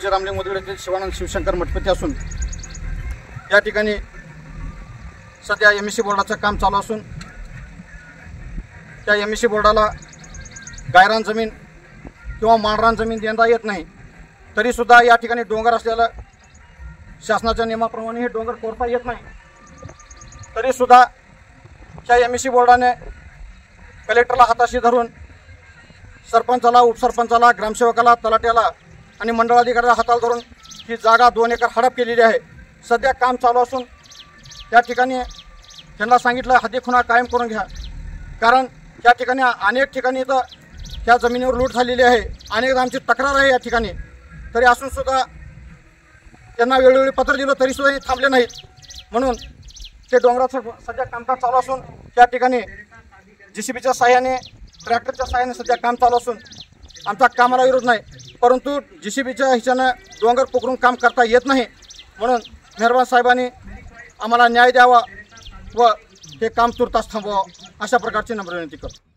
पूज्य रामलिंग मुदगल येथील शिवानंद शिवशंकर मठपती असून या ठिकाणी सध्या एमएससी बोर्डाचं काम चालू असून त्या एमएससी बोर्डाला गायरान जमीन किंवा माळरान जमीन देता येत नाही, तरीसुद्धा या ठिकाणी डोंगर असलेलं शासनाच्या नियमाप्रमाणे हे डोंगर कोरता येत नाही, तरीसुद्धा त्या एमएससी बोर्डाने कलेक्टरला हाताशी धरून सरपंचाला, उपसरपंचाला, ग्रामसेवकाला, तलाट्याला आणि मंडळाधिकाऱ्याला हाताला धरून ही जागा 2 एकर हडप केलेली आहे। सध्या काम चालू असून त्या ठिकाणी त्यांना सांगितलं हद्दीखुणा कायम करून घ्या, कारण त्या ठिकाणी अनेक ठिकाणी तर त्या जमिनीवर लूट झालेली आहे, अनेक आमची तक्रार आहे या ठिकाणी, तरी असूनसुद्धा त्यांना वेळोवेळी पत्र दिलं तरीसुद्धा हे थांबले नाहीत। म्हणून ते डोंगराचं सध्या कामकाज चालू असून त्या ठिकाणी JCBच्या सहाय्याने, ट्रॅक्टरच्या सहाय्याने सध्या काम चालू असून आमचा कामाला विरोध नाही, परंतु JCBच्या ह्याच्यानं डोंगर पोखरून काम करता येत नाही। म्हणून मेहरबान साहेबांनी आम्हाला न्याय द्यावा व हे काम तुर्तास थांबवावं अशा प्रकारची नम्र विनंती करतो।